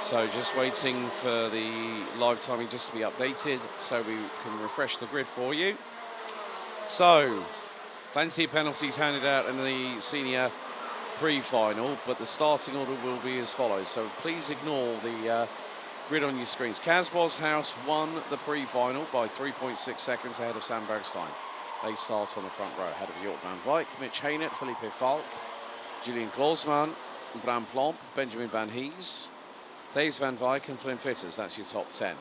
So just waiting for the live timing just to be updated so we can refresh the grid for you. So, plenty of penalties handed out in the senior pre-final, but the starting order will be as follows. So please ignore the grid on your screens. Kaz Boshouse won the pre-final by 3.6 seconds ahead of Sam Bergstein. They start on the front row ahead of Jort van Wijk, Mitch Haynert, Felipe Falk, Julian Klausman, Bram Plomp, Benjamin Van Hees, Thijs van Wijk and Flynn Fitters. That's your top 10.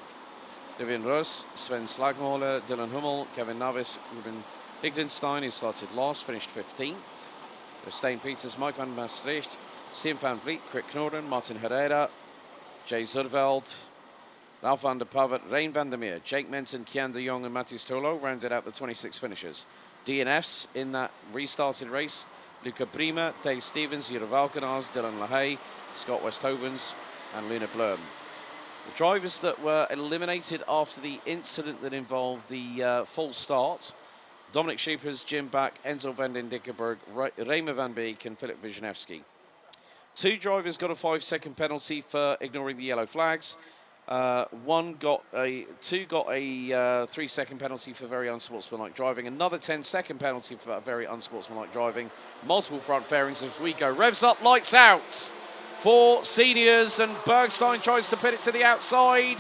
Devin Rus, Sven Slagmolen, Dylan Hummel, Kevin Navis, Ruben Higdenstein, who started last, finished 15th. Stijn Peters, Mike van Maastricht, Sim van Vliet, Krik Knorden, Martin Herrera, Jay Zurveld, Ralph van der Pavet, Rein van der Meer, Jake Menton, Kian de Jong and Mathis Tolo rounded out the 26 finishers. DNFs in that restarted race, Luca Prima, Dave Stevens, Jure Valkenaars, Dylan LaHaye, Scott Westhovens and Luna Blum. The drivers that were eliminated after the incident that involved the full start: Dominic Scheepers, Jim Back, Enzo van den Dickenberg, Raymer van Beek and Philip Wisniewski. 2 drivers got a 5-second penalty for ignoring the yellow flags. 2 got a 3-second penalty for very unsportsmanlike driving. Another 10-second penalty for very unsportsmanlike driving. Multiple front fairings as we go. Revs up, lights out for seniors, and Bergstein tries to put it to the outside.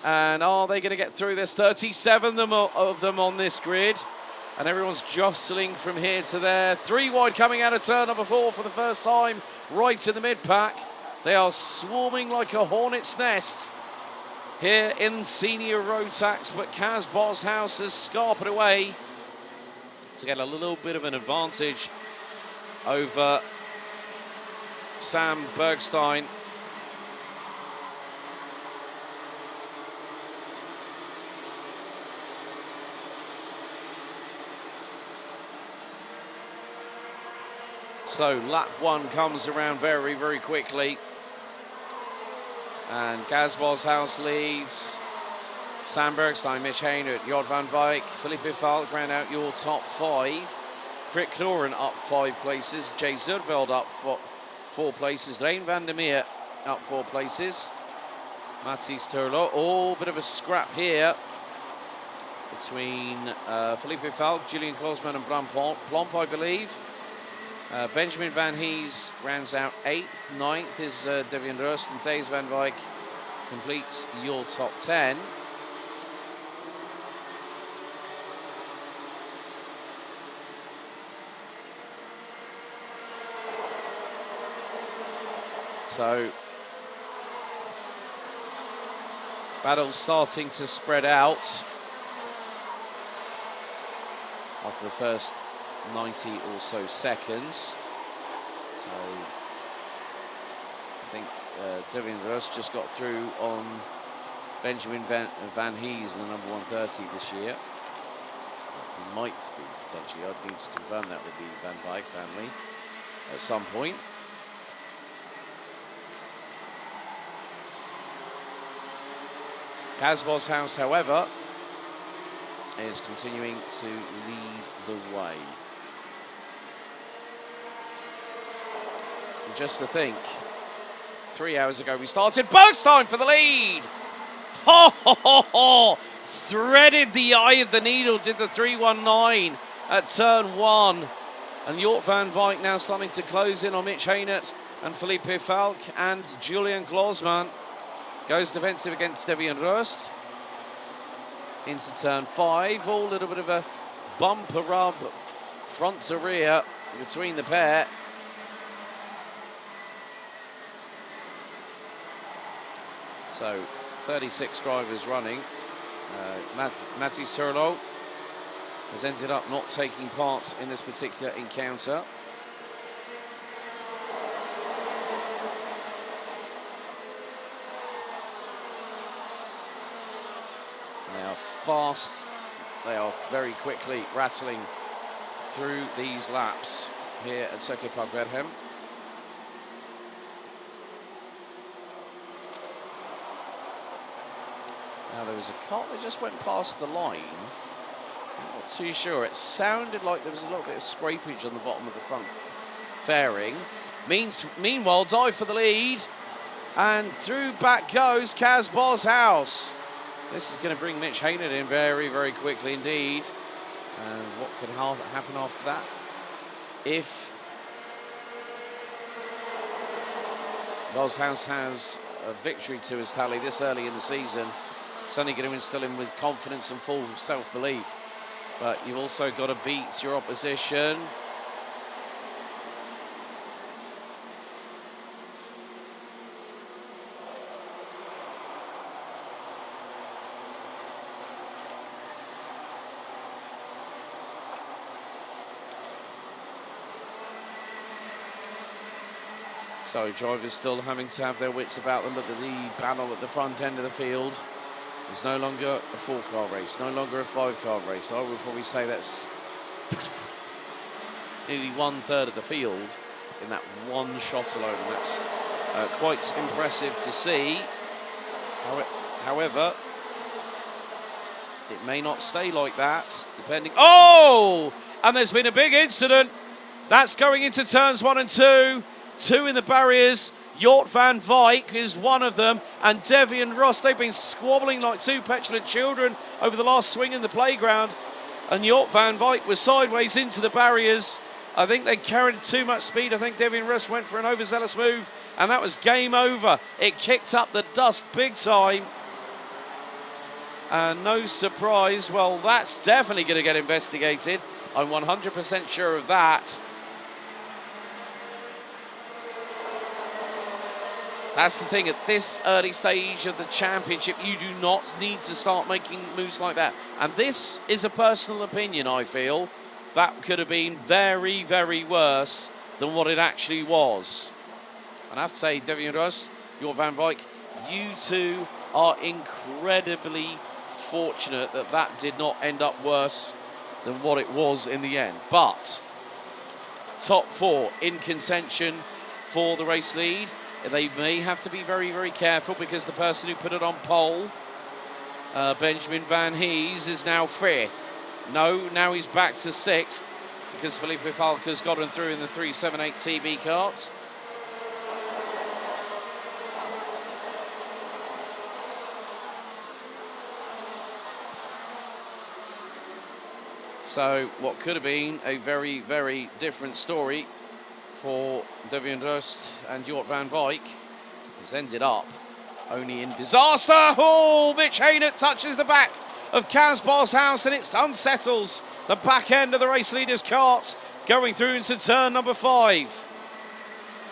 And are they going to get through this? 37 of them on this grid. And everyone's jostling from here to there. 3 wide coming out of turn number 4 for the first time, right in the mid-pack. They are swarming like a hornet's nest here in senior Rotax, but Kaz Boshouse has scarpered away to get a little bit of an advantage over Sam Bergstein. So lap 1 comes around very, very quickly. And Kaz Boshouse leads. Sam Bergstein, Mitch Haynert, Jort van Wijk, Felipe Falk round out your top 5. Krik Knorden up 5 places. Jay Zurveld up 4 places. Rein van der Meer up 4 places. Mathis Turlo. Oh, bit of a scrap here between Felipe Falk, Julian Klausman and Bram Plomp, I believe. Benjamin Van Hees rounds out 8th. 9th is Devian Rust, and Thijs van Wijk completes your top 10. So, battle's starting to spread out after the first 90 or so seconds. So I think Devin Rust just got through on Benjamin Van Hees in the number 130 this year. He might be potentially. I'd need to confirm that with the Van Wijk family at some point. Kaz Boshouse, however, is continuing to lead the way. And just to think, 3 hours ago we started. Bergstein for the lead! Ho, ho, ho, ho. Threaded the eye of the needle, did the 319 at turn 1. And Jort van Wijk now starting to close in on Mitch Haynert and Felipe Falk, and Julian Klausman goes defensive against Devian Rust. Into turn 5, all a little bit of a bumper rub front to rear between the pair. So 36 drivers running. Mathis Turlo has ended up not taking part in this particular encounter. They are fast, they are very quickly rattling through these laps here at Circuit Park Berghem. Now there was a car that just went past the line. I'm not too sure. It sounded like there was a little bit of scrapage on the bottom of the front fairing. Meanwhile, dive for the lead. And through back goes Kaz Boshouse. This is going to bring Mitch Haynard in very, very quickly indeed. And what could happen after that? If Boshouse has a victory to his tally this early in the season, it's only going to instill him with confidence and full self-belief. But you've also got to beat your opposition. So drivers still having to have their wits about them. Look at the battle at the front end of the field. It's no longer a 4-car race, no longer a 5-car race. I would probably say that's nearly 1/3 of the field in that one shot alone. And that's quite impressive to see. However, it may not stay like that, depending. Oh! And there's been a big incident. That's going into turns 1 and 2. 2 in the barriers. Jort van Wyk is one of them, and Devian Ross. They've been squabbling like two petulant children over the last swing in the playground, and Jort van Wyk was sideways into the barriers. I think they carried too much speed. I think Devian Ross went for an overzealous move, and that was game over. It kicked up the dust big time, and no surprise. Well, that's definitely going to get investigated. I'm 100% sure of that. That's the thing, at this early stage of the championship, you do not need to start making moves like that. And this is a personal opinion, I feel. That could have been very, very worse than what it actually was. And I have to say, Devian Ross, Jort van Wyk, you two are incredibly fortunate that that did not end up worse than what it was in the end. But top 4 in contention for the race lead. They may have to be very, very careful because the person who put it on pole, Benjamin Van Hees, is now 5th. No, now he's back to 6th because Felipe Falca's got him through in the 378 TB karts. So what could have been a very, very different story for Devian Ross and Jort van Wyk has ended up only in disaster. Oh, Mitch Haynard touches the back of Kaz Boshouse, and it unsettles the back end of the race leader's cart going through into turn number 5.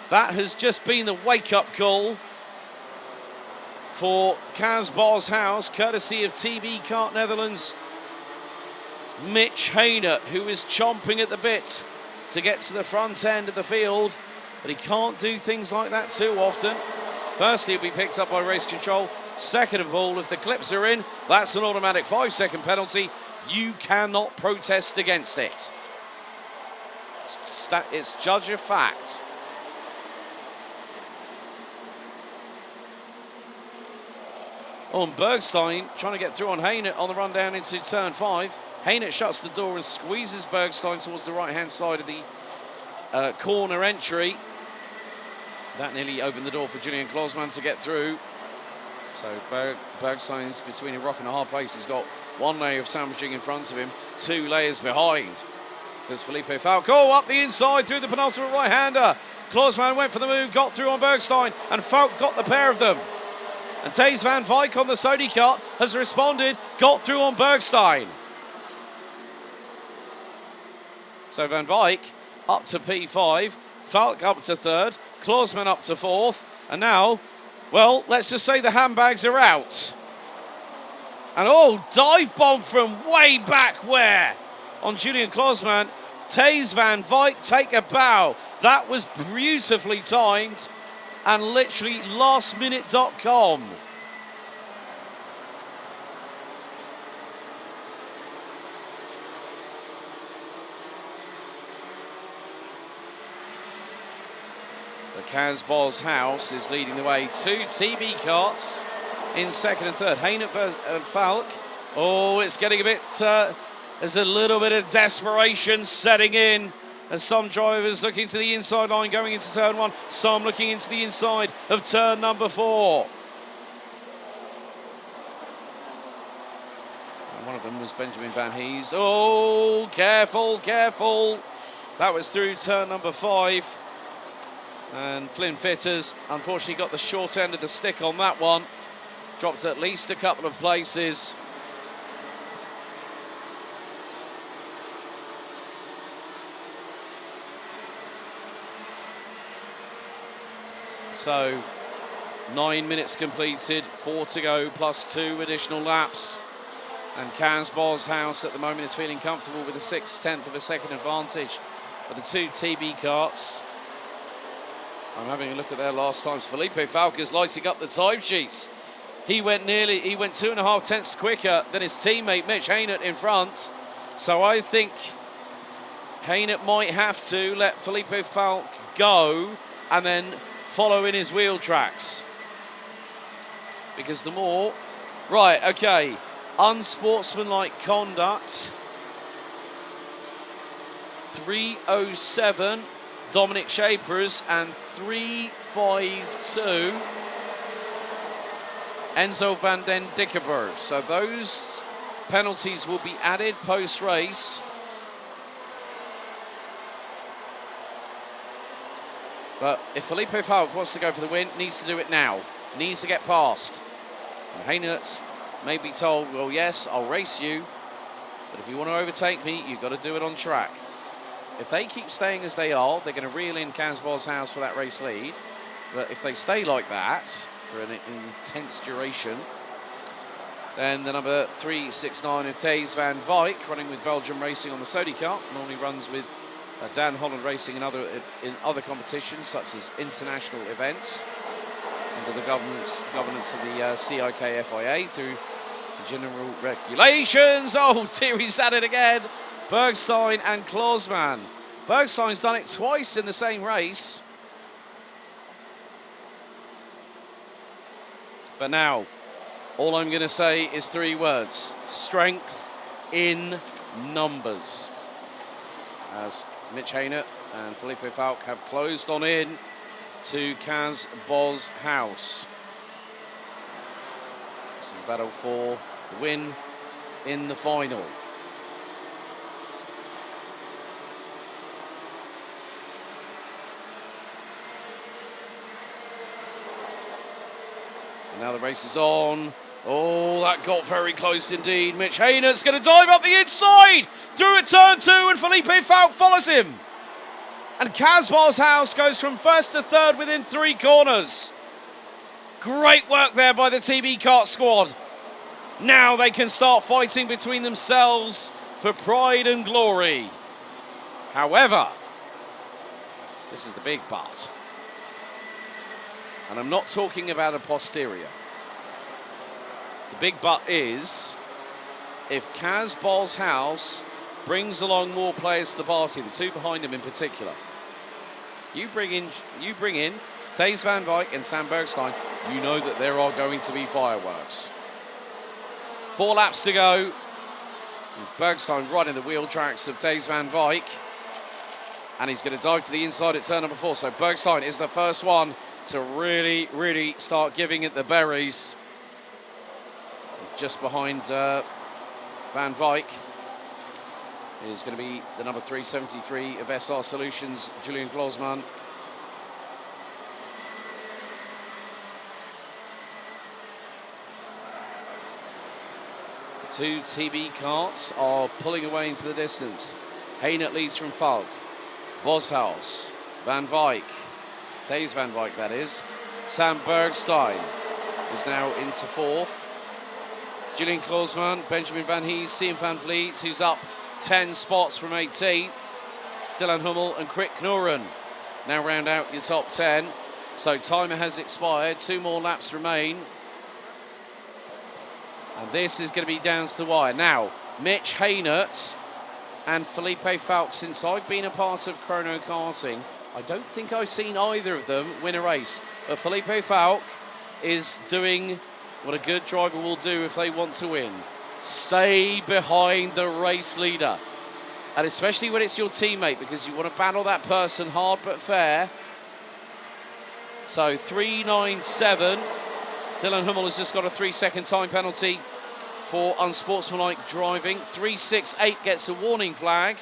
That has just been the wake-up call for Kaz Boshouse, courtesy of TB Kart Netherlands. Mitch Haynard, who is chomping at the bit to get to the front end of the field, but he can't do things like that too often. Firstly, he'll be picked up by race control. Second of all, if the clips are in, that's an automatic 5-second penalty. You cannot protest against it. It's judge of fact. On Bergstein, trying to get through on Haynard on the run down into turn 5. Haynard shuts the door and squeezes Bergstein towards the right-hand side of the corner entry. That nearly opened the door for Julian Klausmann to get through. So Bergstein's between a rock and a hard place. He's got one layer of sandwiching in front of him, 2 layers behind. There's Felipe Falco up the inside through the penultimate right-hander. Klausmann went for the move, got through on Bergstein, and Falk got the pair of them. And Thijs van Wyk on the Sony kart has responded, got through on Bergstein. So Van Wyk up to P5, Falk up to 3rd, Klausmann up to 4th, and now, well, let's just say the handbags are out. And oh, dive bomb from way back where? On Julian Klausmann, Thijs van Wyk take a bow. That was beautifully timed and literally lastminute.com. The Kaz Boshouse is leading the way. 2 TB karts in 2nd and 3rd. Haynard and Falk. Oh, it's getting a bit, there's a little bit of desperation setting in as some drivers looking to the inside line going into turn 1, some looking into the inside of turn number 4. And one of them was Benjamin Van Hees. Oh, careful, careful. That was through turn number 5. And Flynn Fitters unfortunately got the short end of the stick on that one. Dropped at least a couple of places. So 9 minutes completed, 4 to go, plus 2 additional laps. And Kaz Boshouse at the moment is feeling comfortable with a 6/10 of a second advantage for the 2 TB karts. I'm having a look at their last times. Felipe Falca's lighting up the timesheets. He went 2.5 tenths quicker than his teammate Mitch Haynett in front. So I think Haynett might have to let Felipe Falk go and then follow in his wheel tracks. Because the more... Right, okay. Unsportsmanlike conduct. 3:07, Dominic Shapers, and 3:52, Enzo van den Dickerberg. So those penalties will be added post-race. But if Felipe Falk wants to go for the win, needs to do it now. Needs to get past. And Haynett may be told, well, yes, I'll race you, but if you want to overtake me, you've got to do it on track. If they keep staying as they are, they're going to reel in Kaz Boshouse for that race lead. But if they stay like that for an intense duration, then the number 369 of Thijs van Wijk, running with Belgium Racing on the Sodi car, normally runs with Dan Holland Racing in other competitions, such as international events, under the governance of the CIK FIA through the general regulations. Oh dear, he's at it again. Bergstein and Klausmann. Bergstein's done it twice in the same race. But now, all I'm going to say is 3 words. Strength in numbers. As Mitch Haynett and Felipe Falk have closed on in to Kaz Boshouse. This is a battle for the win in the final. And now the race is on. Oh, that got very close indeed. Mitch Haynett's going to dive up the inside through at turn 2, and Felipe Falk follows him. And Kaz Boshouse goes from 1st to 3rd within 3 corners. Great work there by the TB Kart squad. Now they can start fighting between themselves for pride and glory. However, this is the big but. And I'm not talking about a posterior. The big but is, if Kaz Boshouse brings along more players to the party, the 2 behind him in particular, you bring in Thijs van Wijk and Sam Bergstein, you know that there are going to be fireworks. 4 laps to go. And Bergstein right in the wheel tracks of Thijs van Wijk. And he's going to dive to the inside at turn number 4. So Bergstein is the first one to really, really start giving it the berries. Just behind Van Wijk is going to be the number 373 of SR Solutions, Julian Klausmann. The 2 TB karts are pulling away into the distance. Haynett leads from Falk, Boshouse, Van Wijk, Thijs van Wijk that is. Sam Bergstein is now into 4th. Julian Klausmann, Benjamin Van Hees, Sian van Vliet, who's up 10 spots from 18th. Dylan Hummel and Krik Knorren now round out your top 10. So timer has expired, 2 more laps remain. And this is going to be down to the wire. Now, Mitch Haynett and Felipe Falk, since I've been a part of chrono karting, I don't think I've seen either of them win a race. But Felipe Falk is doing what a good driver will do if they want to win. Stay behind the race leader. And especially when it's your teammate, because you want to battle that person hard but fair. So 3.97. Dylan Hummel has just got a 3-second time penalty for unsportsmanlike driving. 3.68 gets a warning flag.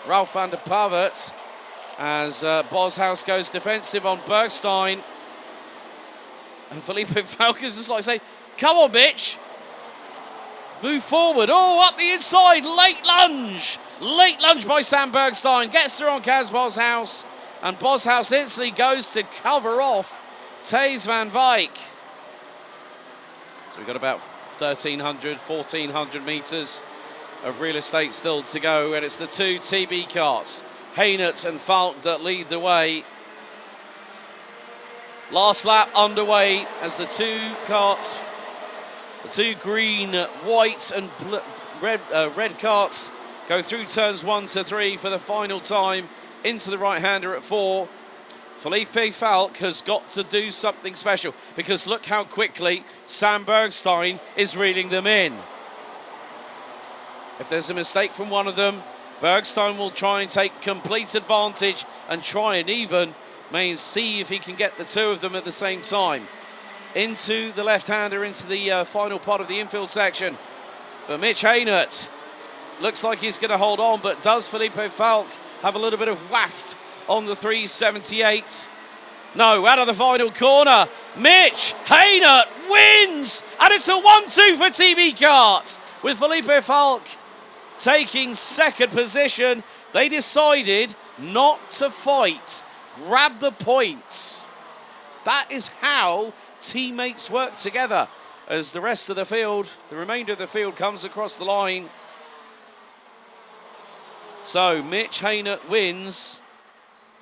Ralph van der Pavert, as Boshouse goes defensive on Bergstein. And Felipe Falk is just like say, come on, bitch. Move forward. Oh, up the inside. Late lunge. Late lunge by Sam Bergstein. Gets through on Kaz Boshouse. And Boshouse instantly goes to cover off Thijs van Wijk. So we've got about 1,300, 1,400 metres of real estate still to go. And it's the two TB carts, Hainert and Falk, that lead the way. Last lap underway as the two carts, the two green, white and red carts go through turns 1 to 3 for the final time into the right-hander at 4. Felipe Falk has got to do something special, because look how quickly Sam Bergstein is reeling them in. If there's a mistake from one of them, Bergstein will try and take complete advantage and try and even see if he can get the two of them at the same time. Into the left-hander, into the final part of the infield section. But Mitch Hainert looks like he's going to hold on, but does Felipe Falk have a little bit of waft on the 3.78? No, out of the final corner, Mitch Hainert wins! And it's a 1-2 for TB Kart, with Felipe Falk taking second position. They decided not to fight. Grab the points. That is how teammates work together, as the rest of the field, the remainder of the field, comes across the line. So Mitch Hainert wins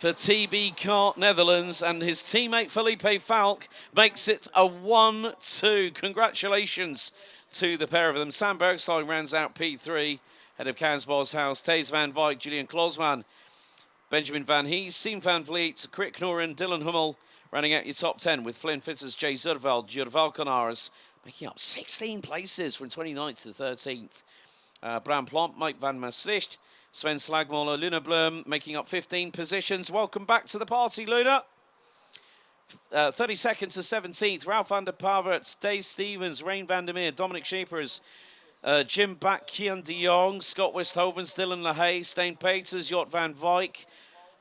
for TB Kart Netherlands, and his teammate Felipe Falk makes it a 1-2. Congratulations to the pair of them. Sam Bergstein rounds out P3, head of Kaz Boshouse, Thijs van Wijk, Julian Klosman, Benjamin Van Hees, Siem van Vliet, Krik Noren, Dylan Hummel, rounding out your top 10 with Flynn Fitters, Jay Zurveld, Jurval Canaris, making up 16 places from 29th to the 13th. Bram Plomp, Mike van Maastricht, Sven Slagmoller, Luna Blum making up 15 positions. Welcome back to the party, Luna. 32nd to 17th, Ralph van der Pavert, Dave Stevens, Rain van der Meer, Dominic Shapers, Jim Back, Kian de Jong, Scott Westhovens, Dylan LaHaye, Steen Peters, Jort van Wijk,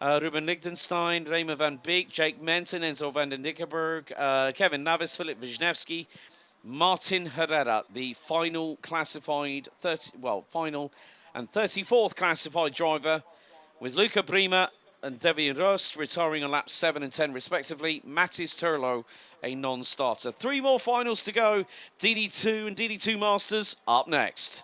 Ruben Lichtenstein, Raymond van Beek, Jake Menton, Enzo van den Dickenberg, Kevin Navis, Philip Wisniewski, Martin Herrera, the final classified, final and 34th classified driver, with Luca Prima and Devian Rust retiring on laps 7 and 10 respectively. Mattis Turlo, a non-starter. 3 more finals to go. DD2 and DD2 Masters up next.